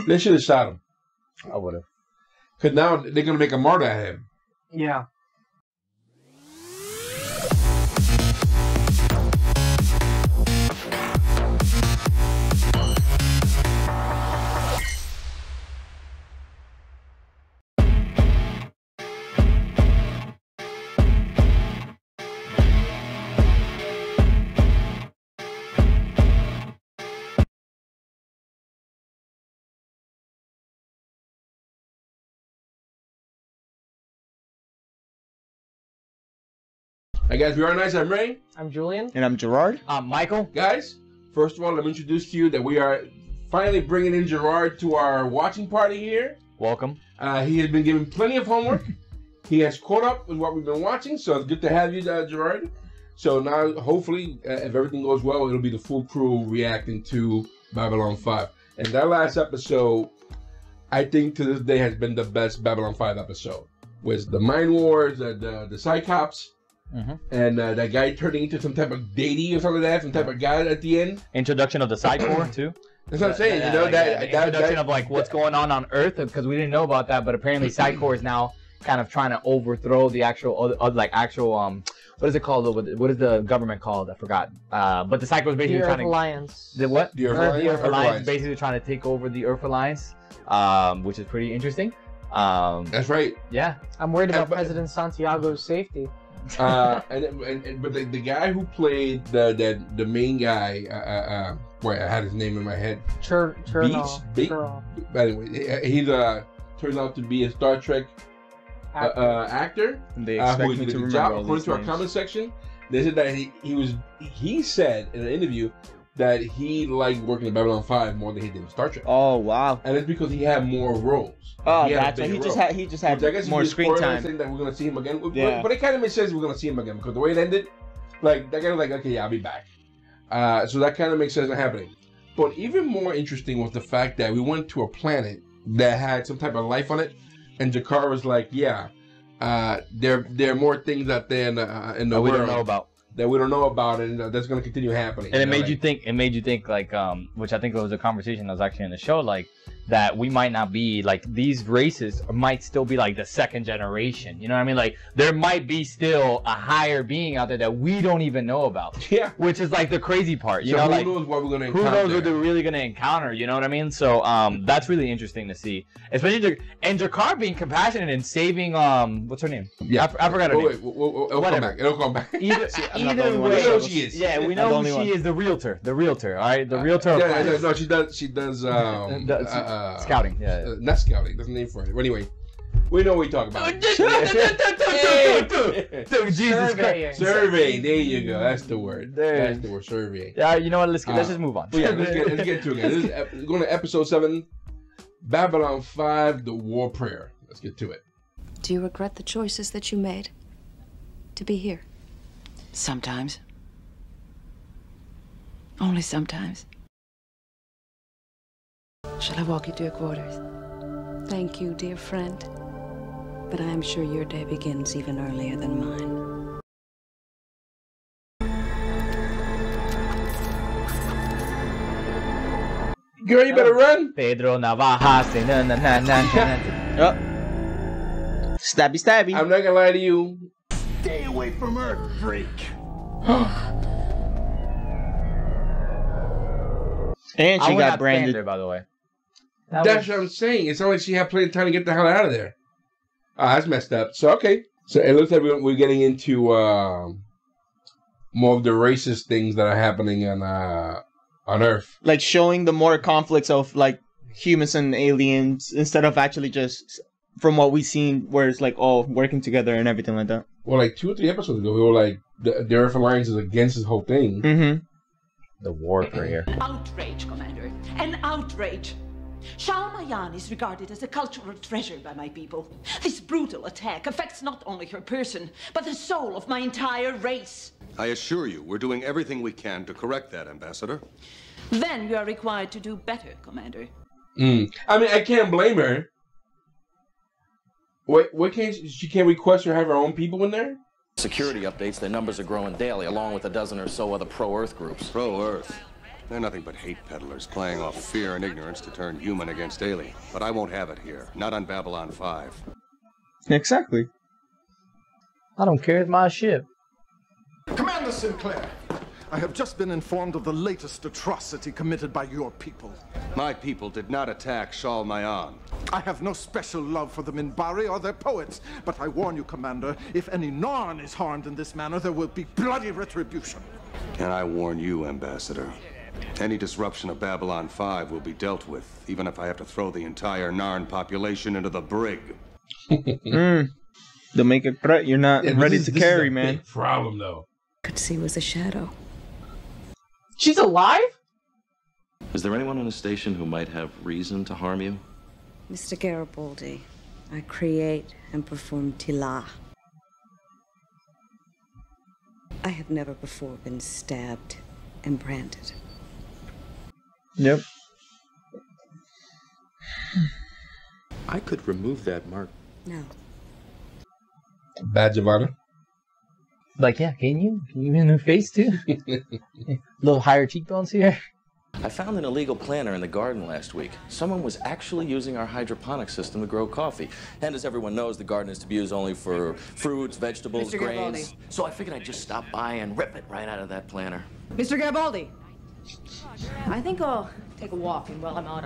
They should have shot him. I would have. Because now they're going to make a martyr out of him. Yeah. Hi guys, we are nice. I'm Ray. I'm Julien. And I'm Gerard. I'm Michael. Guys, first of all, let me introduce to you that we are finally bringing in Gerard to our watching party here. Welcome. He has been given plenty of homework. He has caught up with what we've been watching, so it's good to have you, Gerard. So now, hopefully, if everything goes well, it'll be the full crew reacting to Babylon 5. And that last episode, I think to this day has been the best Babylon 5 episode. With the Mind Wars, the Psychops, and that guy turning into some type of deity or something like that, some type of god at the end. Introduction of the side core too. That's what I'm saying. You know like, that introduction of like what's going on Earth, because we didn't know about that, but apparently side core is now kind of trying to overthrow the actual what is it called? What is the government called? I forgot. But the side core is basically trying to Alliance. The what? The Earth Alliance, basically trying to take over the Earth Alliance, which is pretty interesting. That's right. Yeah. I'm worried about President Santiago's safety. But the guy who played the main guy, wait, I had his name in my head. Anyway, he's turns out to be a Star Trek actor. They expect me to remember job. all According these to our names. comment section, they said that he said in an interview that he liked working in Babylon 5 more than he did in Star Trek. Oh wow! And it's because he had more roles. Oh, that's right. He just had more screen time. Saying that we're gonna see him again. Yeah. But it kind of makes sense we're gonna see him again because the way it ended, like that guy was like, okay, yeah, I'll be back. So that kind of makes sense happening. But even more interesting was the fact that we went to a planet that had some type of life on it, and Jakar was like, yeah, there are more things out there in the world we don't know about. That we don't know about, and that's going to continue happening. And it made you think like, which I think was a conversation that was actually in the show, like that we might not be like these races might still be like the second generation. You know what I mean? Like there might be still a higher being out there that we don't even know about. Yeah. Which is like the crazy part. You so know, who like knows what we're going to encounter? who knows what they're really going to encounter? You know what I mean? So that's really interesting to see, especially and Jakar being compassionate and saving what's her name? Yeah, I forgot her name. It'll come back. It'll come back. Either way, way, know she is. Yeah, we know who she is. The realtor. All right, the realtor. No, she does scouting. Yeah. Not scouting. There's a name for it. But anyway, we know what we talk about. Jesus Christ. Surveying. There you go. That's the word. That's the word. Surveying. Yeah. You know what? Let's just move on. Yeah, let's get to it. Again. This is going to episode 7, Babylon 5, the War Prayer. Let's get to it. Do you regret the choices that you made to be here? Sometimes. Only sometimes. Shall I walk you to your quarters? Thank you, dear friend. But I am sure your day begins even earlier than mine. Girl, you better run. Pedro Navajas. Stabby, stabby. I'm not gonna lie to you. Stay away from Earth, freak. And she got branded. There, by the way. That's what I'm saying. It's not like she had plenty of time to get the hell out of there. That's messed up. So, okay. So, it looks like we're getting into more of the racist things that are happening on Earth. Like showing the more conflicts of like humans and aliens instead of actually just from what we've seen where it's like all working together and everything like that. Well, like 2 or 3 episodes ago, we were like, the Earth Alliance is against this whole thing. Mm-hmm. The war prayer. Outrage, Commander. An outrage. Shalmayan is regarded as a cultural treasure by my people. This brutal attack affects not only her person, but the soul of my entire race. I assure you, we're doing everything we can to correct that, Ambassador. Then you are required to do better, Commander. I mean, I can't blame her. What can't she can't request her have her own people in there? Security updates, their numbers are growing daily, along with a dozen or so other pro-Earth groups. Pro-Earth. They're nothing but hate peddlers playing off fear and ignorance to turn human against alien. But I won't have it here. Not on Babylon 5. Exactly. I don't care. It's my ship. Commander Sinclair, I have just been informed of the latest atrocity committed by your people. My people did not attack Shal Mayan. I have no special love for the Minbari or their poets, but I warn you, Commander, if any Narn is harmed in this manner, there will be bloody retribution. And I warn you, Ambassador. Any disruption of Babylon 5 will be dealt with, even if I have to throw the entire Narn population into the brig. To make a threat you're not ready to carry, man. Big problem, though. Could see was a shadow. She's alive? Is there anyone on the station who might have reason to harm you? Mr. Garibaldi, I create and perform Tila. I have never before been stabbed and branded. Yep. I could remove that mark. No. Badge of honor. Like, yeah, can you? Can you give me a new face too? Little higher cheekbones here. I found an illegal planter in the garden last week. Someone was actually using our hydroponic system to grow coffee. And as everyone knows, the garden is to be used only for fruits, vegetables, Mr. grains. Garibaldi. So I figured I'd just stop by and rip it right out of that planter. Mr. Garibaldi. I think I'll take a walk, and while I'm out,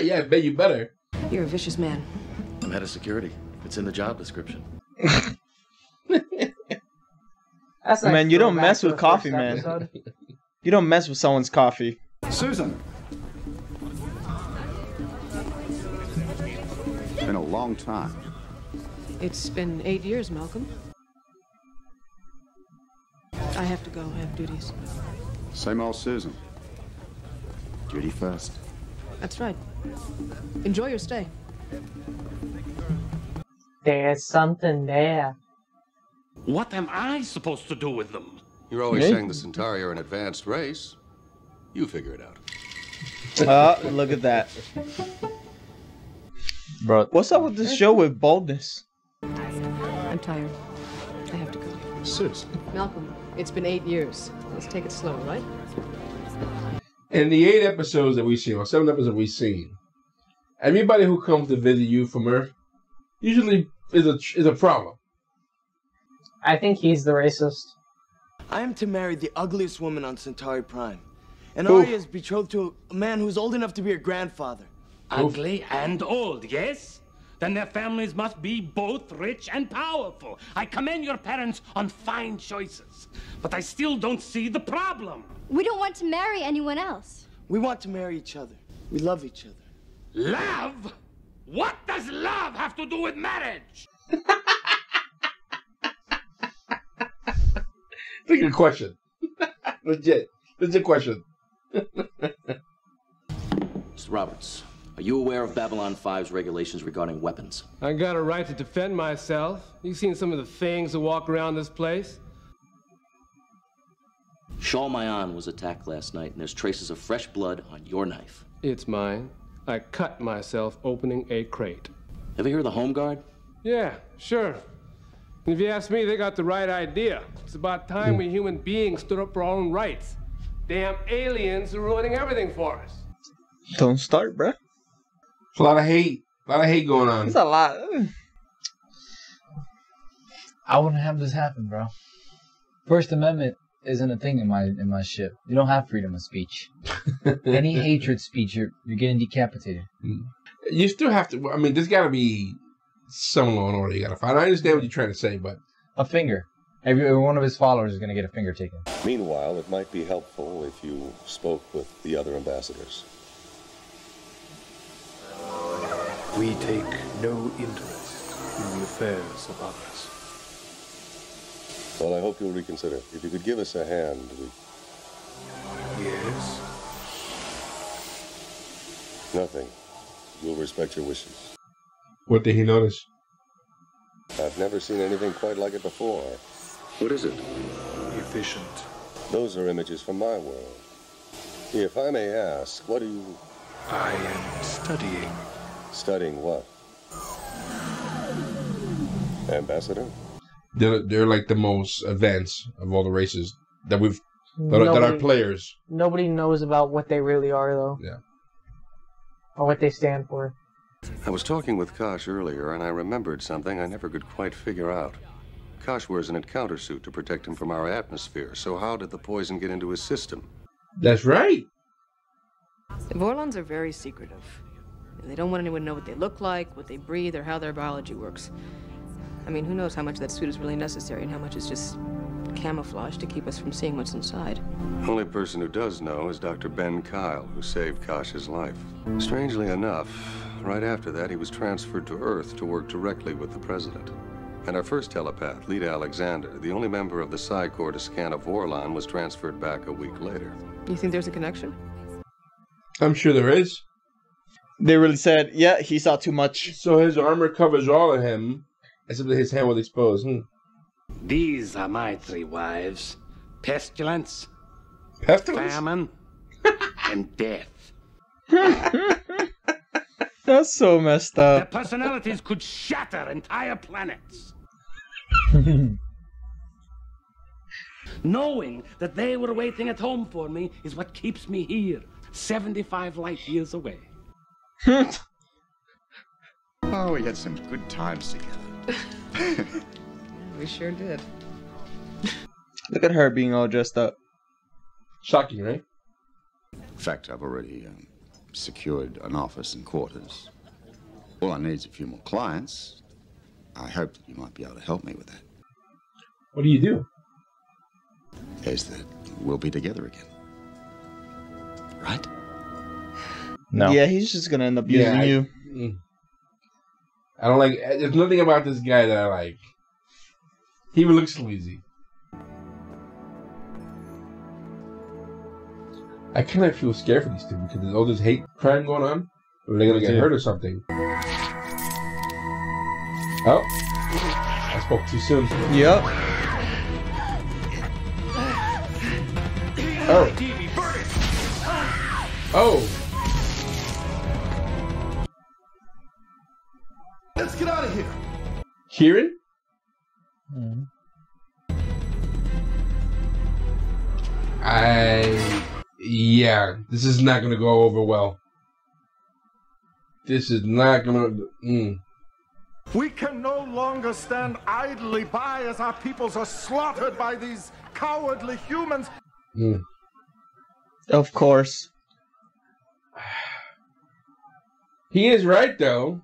Yeah, I bet you better. You're a vicious man. I'm head of security. It's in the job description. That's Man, you don't mess with the coffee, first man. episode. You don't mess with someone's coffee. Susan. It's been a long time. It's been 8 years, Malcolm. I have to go. I have duties. Same old Susan. Duty first. That's right. Enjoy your stay. There's something there. What am I supposed to do with them? You're always Me? saying the Centauri are an advanced race. You figure it out. Look at that. Bro, What's up with this show with baldness? I'm tired. I have to go. Susan. Malcolm, it's been 8 years. Let's take it slow, right? In the 8 episodes that we've seen, or 7 episodes we've seen, everybody who comes to visit you from Earth usually is a problem. I think he's the racist. I am to marry the ugliest woman on Centauri Prime. And Oof. Arya is betrothed to a man who's old enough to be her grandfather. Ugly and old, yes? Then their families must be both rich and powerful. I commend your parents on fine choices. But I still don't see the problem. We don't want to marry anyone else. We want to marry each other. We love each other. Love? What does love have to do with marriage? It's a good question. Legit question. Mr. Roberts, are you aware of Babylon 5's regulations regarding weapons? I got a right to defend myself. You seen some of the things that walk around this place? Shal Mayan was attacked last night, and there's traces of fresh blood on your knife. It's mine. I cut myself opening a crate. Ever hear of the Home Guard? Yeah, sure. And if you ask me, they got the right idea. It's about time we human beings stood up for our own rights. Damn aliens are ruining everything for us. Don't start, bruh. There's a lot of hate going on. There's a lot. I wouldn't have this happen, bro. First Amendment isn't a thing in my ship. You don't have freedom of speech. Any hatred speech, you're getting decapitated. You still have to. I mean, there's got to be some law and order you got to find. I understand what you're trying to say, but a finger. Every one of his followers is going to get a finger taken. Meanwhile, it might be helpful if you spoke with the other ambassadors. We take no interest in the affairs of others. Well, I hope you'll reconsider. If you could give us a hand, Yes? Nothing. We'll respect your wishes. What did he notice? I've never seen anything quite like it before. What is it? Efficient. Those are images from my world. If I may ask, what do you... I am studying. Studying what? Ambassador? They're like the most advanced of all the races that we've that are players. Nobody knows about what they really are, though. Yeah. Or what they stand for. I was talking with Kosh earlier, and I remembered something I never could quite figure out. Kosh wears an encounter suit to protect him from our atmosphere, so how did the poison get into his system? That's right. The Vorlons are very secretive. They don't want anyone to know what they look like, what they breathe, or how their biology works. I mean, who knows how much that suit is really necessary and how much is just camouflage to keep us from seeing what's inside. The only person who does know is Dr. Ben Kyle, who saved Kosh's life. Strangely enough, right after that, he was transferred to Earth to work directly with the president. And our first telepath, Lita Alexander, the only member of the Psi Corps to scan a Vorlon, was transferred back a week later. You think there's a connection? I'm sure there is. They really said, yeah, he saw too much. So his armor covers all of him, except that his hand was exposed. These are my 3 wives. Pestilence. Pestilence? Famine. And death. That's so messed Their up. personalities could shatter entire planets. Knowing that they were waiting at home for me is what keeps me here, 75 light years away. Oh, we had some good times together. We sure did. Look at her being all dressed up. Shocking, right? In fact, I've already secured an office and quarters. All I need is a few more clients. I hope that you might be able to help me with that. What do you do? Is that we'll be together again. Right? No. Yeah, he's just gonna end up using you. I don't like. There's nothing about this guy that I like. He even looks sleazy. I kind of feel scared for these two because there's all this hate crime going on. Or they're gonna get hurt or something. Oh, I spoke too soon. Yep. Oh. Oh. Let's get out of here. Kieran? Yeah, this is not gonna go over well. This is not gonna. We can no longer stand idly by as our peoples are slaughtered by these cowardly humans. Of course. He is right, though.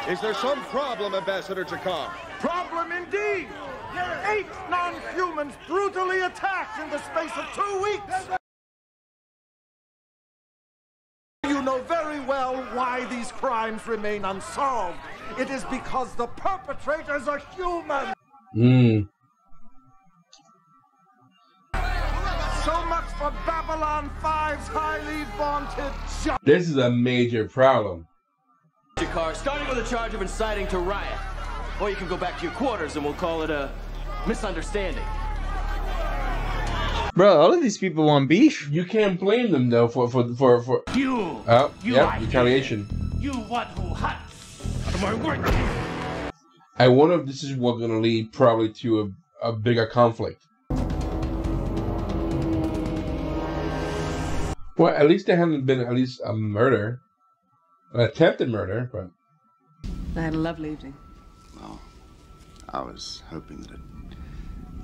Is there some problem, Ambassador Jakar? Problem indeed! 8 non-humans brutally attacked in the space of 2 weeks! You know very well why these crimes remain unsolved. It is because the perpetrators are human! So much for Babylon 5's highly vaunted justice. This is a major problem. Jakar, starting with a charge of inciting to riot. Or you can go back to your quarters and we'll call it a misunderstanding. Bro, all of these people want beef. You can't blame them though for you. Oh, you yeah, retaliation. You what who huts out of my way. I wonder if this is what's gonna lead probably to a bigger conflict. Well, at least there hasn't been at least a murder, an attempted murder, but. I had a lovely evening. Well, I was hoping that it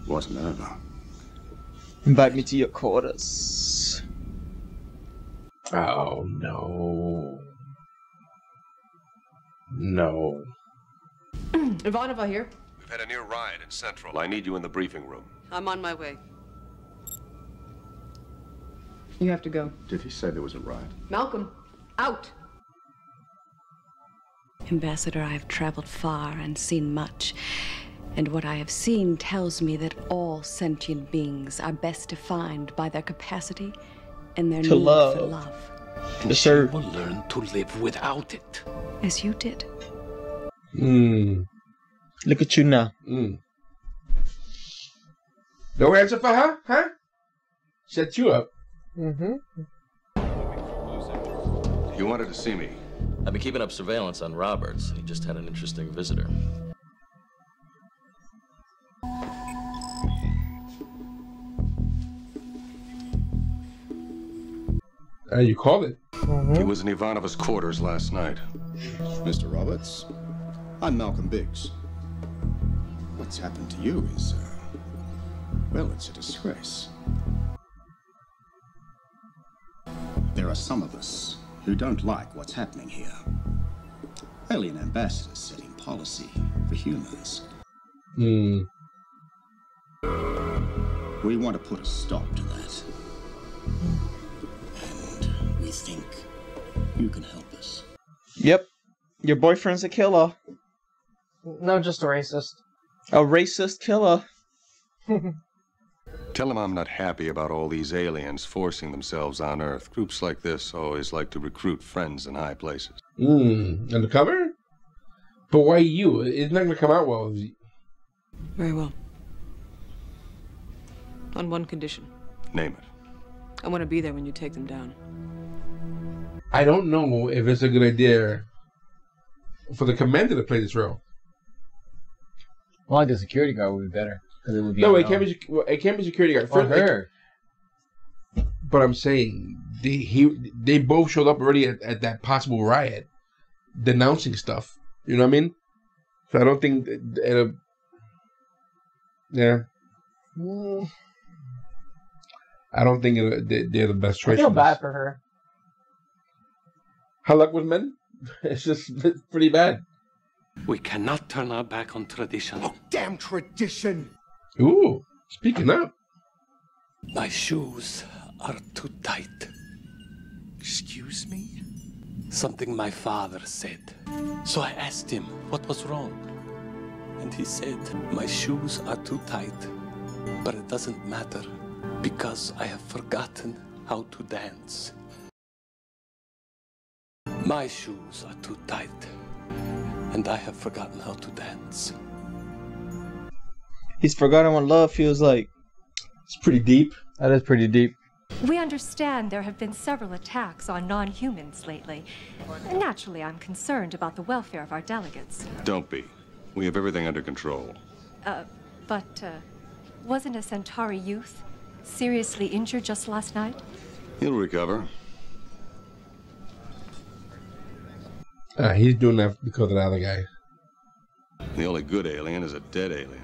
wasn't over. Invite me to your quarters. Oh, no. No. Ivanova here. We've had a near riot in Central. I need you in the briefing room. I'm on my way. You have to go. Did he say there was a riot? Malcolm, out! Ambassador, I have traveled far and seen much. And what I have seen tells me that all sentient beings are best defined by their capacity and their need for love. And she will learn to live without it. As you did. Look at you now. No answer for her, huh? Set you up. You wanted to see me. I've been keeping up surveillance on Roberts. He just had an interesting visitor. You called it. He was in Ivanova's quarters last night. Mr. Roberts, I'm Malcolm Biggs. What's happened to you is, well, it's a disgrace. There are some of us who don't like what's happening here. Alien ambassadors setting policy for humans. We want to put a stop to that. And we think you can help us. Yep. Your boyfriend's a killer. No, just a racist. A racist killer. Tell him I'm not happy about all these aliens forcing themselves on Earth. Groups like this always like to recruit friends in high places. Undercover? But why you? It's not going to come out well. Very well. On one condition. Name it. I want to be there when you take them down. I don't know if it's a good idea for the commander to play this role. Well, like the security guard would be better. It would be no, it can't be security guard. For her. But I'm saying they both showed up already at that possible riot, denouncing stuff. You know what I mean? So I don't think it'll. Yeah. I don't think they're the best choice. I feel bad for her. Her luck with men? It's just pretty bad. We cannot turn our back on tradition. Oh, damn tradition! Ooh, speaking up. My shoes are too tight. Excuse me? Something my father said. So I asked him what was wrong. And he said, my shoes are too tight. But it doesn't matter because I have forgotten how to dance. My shoes are too tight. And I have forgotten how to dance. He's forgotten what love feels like. It's pretty deep. That is pretty deep. We understand there have been several attacks on non-humans lately. Naturally, I'm concerned about the welfare of our delegates. Don't be. We have everything under control. But wasn't a Centauri youth seriously injured just last night? He'll recover. He's doing that because of the other guy. The only good alien is a dead alien.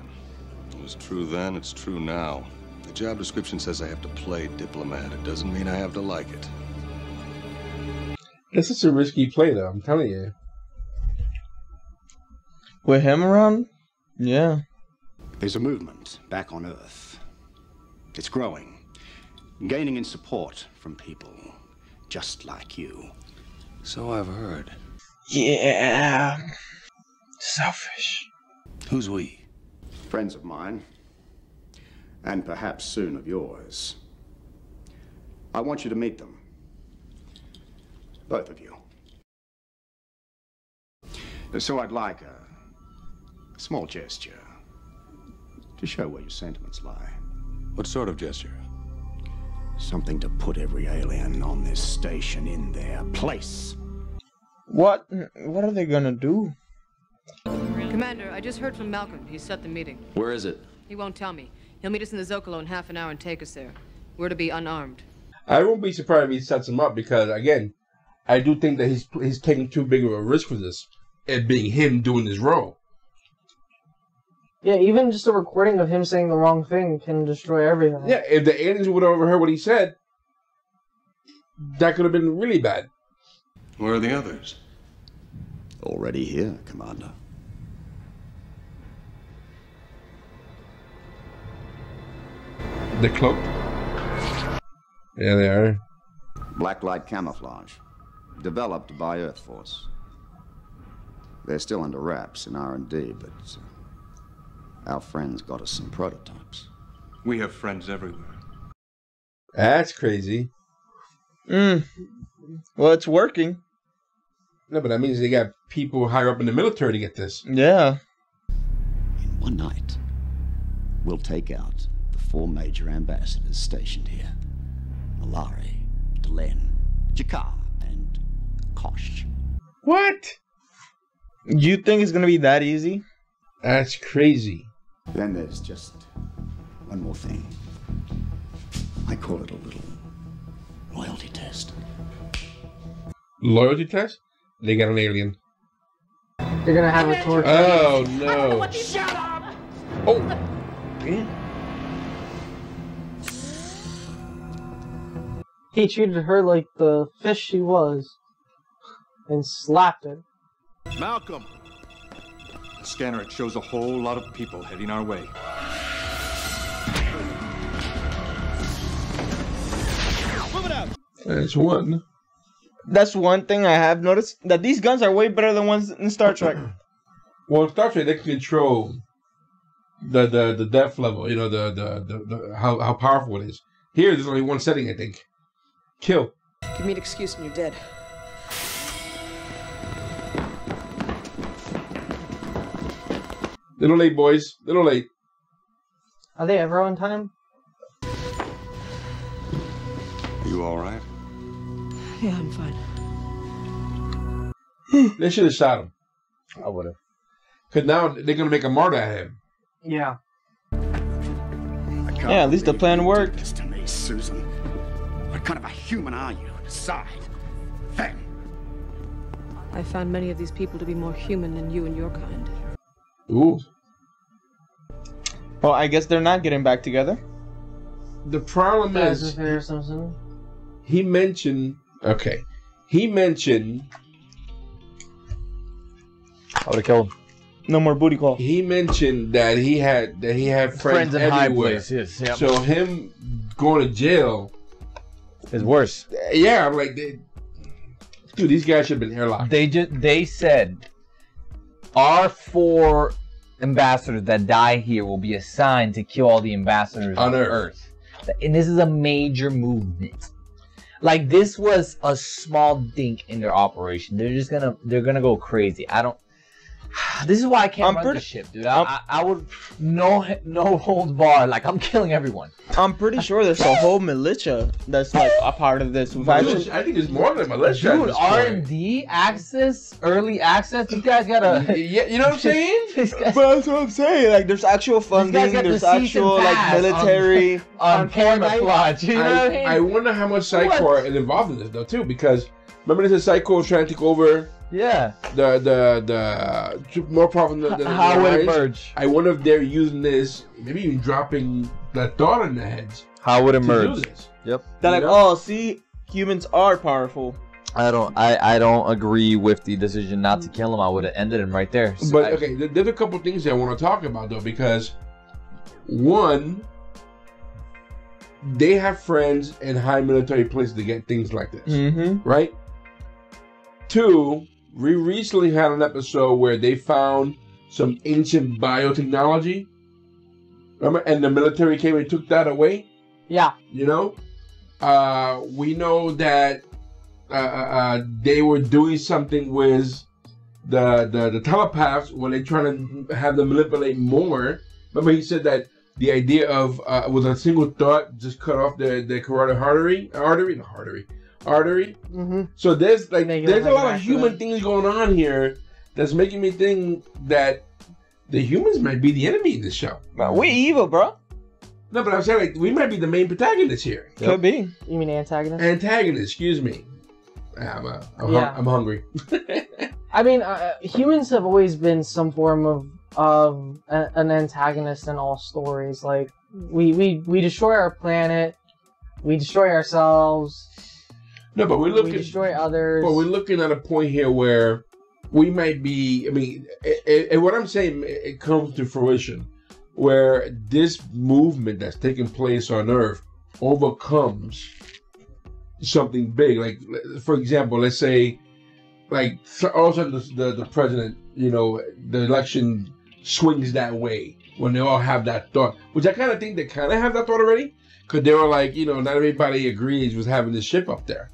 It was true then, it's true now. The job description says I have to play diplomat. It doesn't mean I have to like it. This is a risky play, though, I'm telling you. With him around? Yeah. There's a movement back on Earth. It's growing, gaining in support from people just like you. So I've heard. Yeah. Selfish. Who's we? Friends of mine, and perhaps soon of yours. I want you to meet them. Both of you. So I'd like a small gesture to show where your sentiments lie. What sort of gesture? Something to put every alien on this station in their place. What are they gonna do? Commander, I just heard from Malcolm. He set the meeting. Where is it? He won't tell me. He'll meet us in the Zocalo in half an hour and take us there. We're to be unarmed. I won't be surprised if he sets him up because, again, I do think that he's taking too big of a risk for this. It being him doing his role. Yeah, even just a recording of him saying the wrong thing can destroy everything. Yeah, if the aliens would have overheard what he said, that could have been really bad. Where are the others? Already here, Commander. The cloak? Yeah, they are. Blacklight camouflage, developed by Earth Force. They're still under wraps in R&D, but our friends got us some prototypes. We have friends everywhere. That's crazy. Well, it's working. No, but that means they got people higher up in the military to get this. Yeah. In one night, we'll take out the 4 major ambassadors stationed here. Malari, Delenn, Jakar, and Kosh. What? You think it's gonna be that easy? That's crazy. Then there's just one more thing. I call it a little loyalty test. Loyalty test? They got an alien. They're gonna have a torture. Oh no! Shut up! Oh, yeah. He treated her like the fish she was, and slapped it. Malcolm! The scanner, it shows a whole lot of people heading our way. Move it out! That's one. That's one thing I have noticed, that these guns are way better than ones in Star Trek. Well, in Star Trek, they can control the depth level. You know, the how powerful it is. Here, there's only one setting, I think. Kill. Give me an excuse when you're dead. Little late, boys. Little late. Are they ever on time? You all right? Yeah, I'm fine. They should have shot him. I would have. Because now they're going to make a martyr out of him. Yeah. Yeah, at least the plan worked. This to me, Susan. What kind of a human are you? Decide. Then. I found many of these people to be more human than you and your kind. Ooh. Well, I guess they're not getting back together. The problem is, he mentioned. Okay, he mentioned. I would have killed him. No more booty call. He mentioned that he had friends in high everywhere. places. Yep. So him going to jail is worse. Yeah, I'm like, dude, these guys should have been airlocked. They said our 4 ambassadors that die here will be assigned to kill all the ambassadors on Earth. And this is a major movement. Like, this was a small dink in their operation. They're gonna go crazy. This is why I can't run the ship, dude. I would no holds barred. Like, I'm killing everyone. I'm pretty sure there's a whole militia that's like a part of this. I think it's more than militia. Dude, R&D access, early access. These guys gotta. Yeah, you know what I'm saying? But that's what I'm saying. Like, there's actual funding. There's actual like military on camouflage. You know what I mean? I wonder how much Psycho is involved in this though too, because remember this is Psycho was trying to take over. Yeah. The more powerful than how would it merge? I wonder if they're using this, maybe even dropping that thought in their heads. How would it merge? Yep. They're like, oh, see, humans are powerful. I don't agree with the decision not to kill him. I would have ended him right there. So but okay, there's a couple things I want to talk about though, because one, they have friends in high military places to get things like this, right? Two, we recently had an episode where they found some ancient biotechnology. Remember? And the military came and took that away. Yeah. You know? We know that they were doing something with the telepaths when they're trying to have them manipulate more. Remember he said that the idea of with a single thought just cut off the carotid artery. So there's a lot of human things going on here that's making me think that the humans might be the enemy in this show. We evil, bro. No, but I'm saying like we might be the main protagonist here. Could be. You mean antagonist? Antagonist, excuse me. I'm hungry. I mean, humans have always been some form of an antagonist in all stories. Like we destroy our planet, we destroy ourselves. No, but we destroy others. But we're looking at a point here where we might be. I mean, and what I'm saying, it comes to fruition, where this movement that's taking place on Earth overcomes something big. Like, for example, let's say, like all of a sudden the president, you know, the election swings that way when they all have that thought, which I kind of think they kind of have that thought already, because they were like, you know, not everybody agrees with having this ship up there.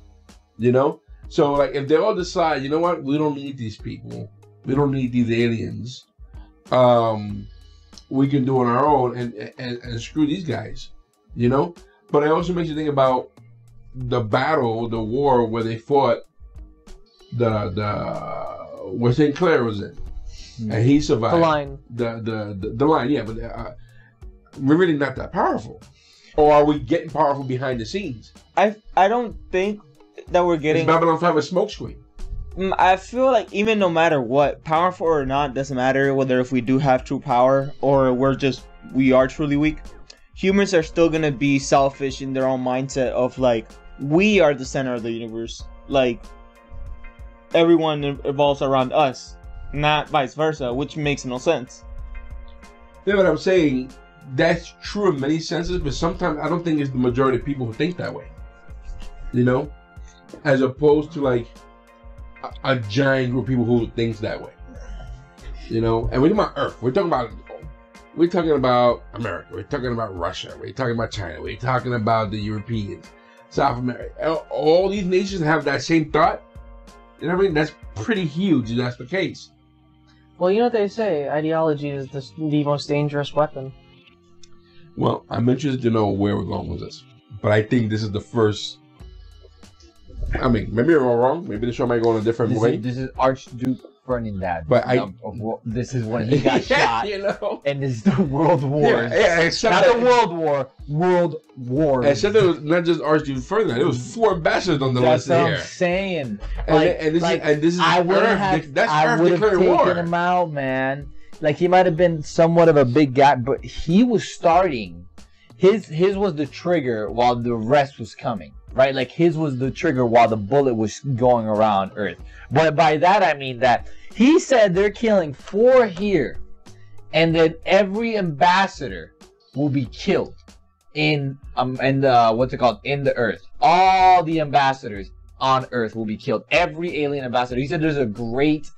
You know? So, like, if they all decide, you know what? We don't need these people. We don't need these aliens. We can do it on our own and screw these guys. You know? But it also makes you think about the battle, the war where they fought where St. Clair was in. And he survived. The line. The line, yeah. But we're really not that powerful. Or are we getting powerful behind the scenes? I don't think that we're getting. It's Babylon 5 a smokescreen. I feel like even no matter what, powerful or not, doesn't matter whether if we do have true power or we are truly weak. Humans are still gonna be selfish in their own mindset of like, we are the center of the universe. Like, everyone evolves around us, not vice versa, which makes no sense. Yeah, but I'm saying that's true in many senses, but sometimes I don't think it's the majority of people who think that way. You know? As opposed to like a giant group of people who thinks that way. You know? And we're talking about Earth. We're talking about America. We're talking about Russia. We're talking about China. We're talking about the Europeans, South America. All these nations have that same thought. You know what I mean? That's pretty huge if that's the case. Well, you know what they say, ideology is the most dangerous weapon. Well, I'm interested to know where we're going with this. But I think this is the first... I mean, maybe I'm wrong. Maybe the show might go in a different way. This is Archduke Ferdinand. But this is when he got shot. You know? And this is the World Wars. Yeah, except not the World War. World Wars. Except it was not just Archduke Ferdinand. It was 4 ambassadors on the list here. That's what I'm saying. And this is I would Earth. That's I Earth would have declaring taken war. him out, man. Like, he might have been somewhat of a big guy, but he was starting. His was the trigger while the rest was coming. Right? Like, his was the trigger while the bullet was going around Earth. But by that, I mean that he said they're killing 4 here, and that every ambassador will be killed in what's it called? In the Earth. All the ambassadors on Earth will be killed. Every alien ambassador. He said there's a great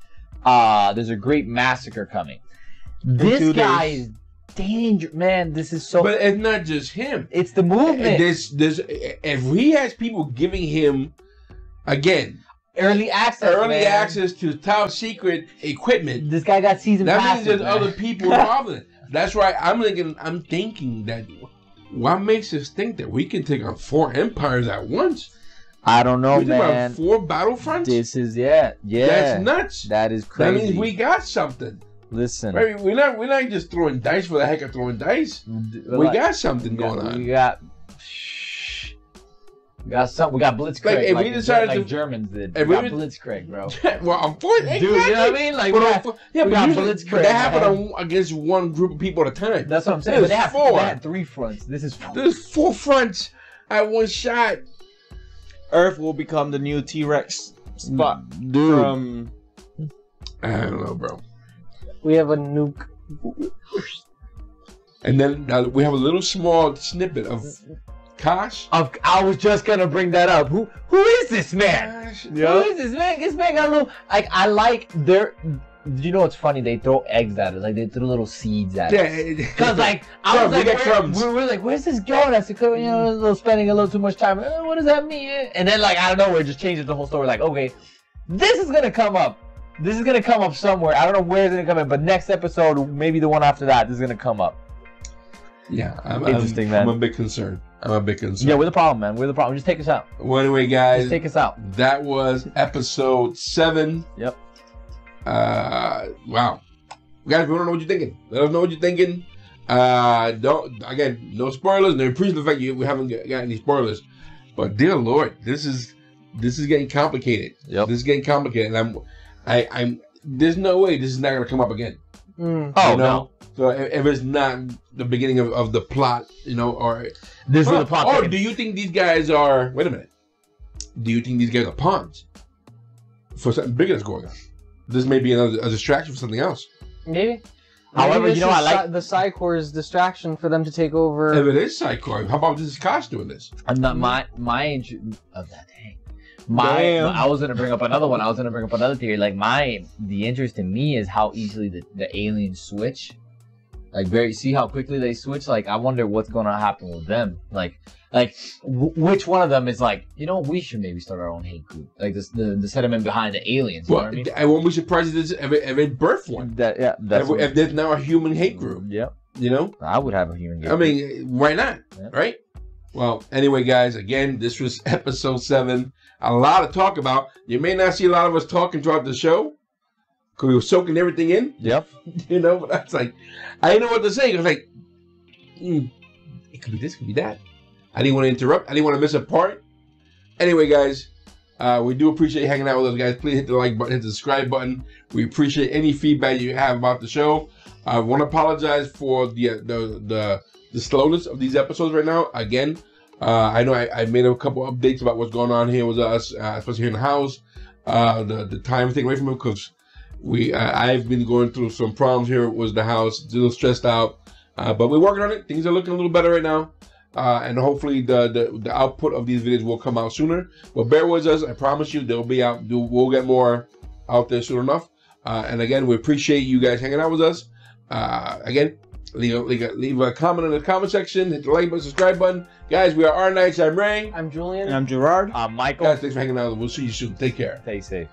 massacre coming. This guy is dangerous, man. This is so. But it's not just him. It's the movement. If he has people giving him, again, early access to top secret equipment. This guy got season passes. That means there's other people involved in it. That's right. I'm thinking that what makes us think that we can take on 4 empires at once? I don't know, we man. 4 battlefronts. This is yeah. That's nuts. That is crazy. That means we got something. Listen, right, we're not just throwing dice for the heck of throwing dice. We got something going on. We got something. We got Blitzkrieg. Like, if we decided like to, Germans did. We got Blitzkrieg, bro. Well, unfortunately, dude, you know what I mean? Like, we got Blitzkrieg. But that happened against one group of people at a time. That's what I'm saying. But they had 3 fronts. This is 4. There's 4 fronts at one shot. Earth will become the new T-Rex spot. Dude. I don't know, bro. We have a nuke. And then we have a little small snippet of Kosh. I was just gonna bring that up. Who is this man? Yeah. Who is this man? This man got a little. Like, I like their. You know what's funny? They throw eggs at us. Like, they throw little seeds at us. Yeah. Cause like I was like, we're like, where's this going? I said, you know, spending a little too much time. What does that mean? And then like I don't know, it just changes the whole story. Like, okay, this is gonna come up. This is gonna come up somewhere. I don't know where it's gonna come in, but next episode, maybe the one after that, this is gonna come up. Yeah, interesting, man. I'm a bit concerned. Yeah, we're the problem, man. We're the problem. Just take us out. Well, anyway, guys, just take us out. That was episode 7. Yep. Wow, guys, we don't know what you're thinking. Let us know what you're thinking. No spoilers. No, appreciate the fact we haven't got any spoilers. But dear Lord, this is getting complicated. Yep. This is getting complicated. And I'm. There's no way this is not gonna come up again. Oh no. So if it's not the beginning of the plot, or this is the plot. Or do you think these guys are? Wait a minute. Do you think these guys are pawns for something bigger that's going on? This may be a distraction for something else. Maybe. However, maybe I like the Psycor's distraction for them to take over. If it is Psychor, how about this is Kosh doing this? Not my interest of that. Dang. I was gonna bring up another one. I was gonna bring up another theory. Like the interest in me is how easily the aliens switch. Like see how quickly they switch. Like I wonder what's gonna happen with them. Like which one of them is like, we should maybe start our own hate group. Like the sentiment behind the aliens. You know what I mean? I won't be surprised if it birthed one. If there's now a human hate group. Yep. I would have a human hate group. I mean, why not? Yep. Right? Well, anyway, guys, again, this was episode 7. A lot to talk about. You may not see a lot of us talking throughout the show because we were soaking everything in. Yep. But that's like, I didn't know what to say. I was like, it could be this, could be that. I didn't want to interrupt. I didn't want to miss a part. Anyway, guys, We do appreciate you hanging out with us, guys. Please hit the like button, hit the subscribe button. We appreciate any feedback you have about the show. I want to apologize for the slowness of these episodes right now. Again, I know I made a couple updates about what's going on here with us, especially here in the house. The time thing away from him because I've been going through some problems here with the house, a little stressed out. But we're working on it. Things are looking a little better right now. And hopefully the output of these videos will come out sooner. But bear with us. I promise you they'll be out. We'll get more out there soon enough. And again, we appreciate you guys hanging out with us. Again, leave a comment in the comment section. Hit the like button, subscribe button. Guys, we are R Nights. I'm Ray. I'm Julien. And I'm Gerard. I'm Michael. Guys, thanks for hanging out. We'll see you soon. Take care. Stay safe.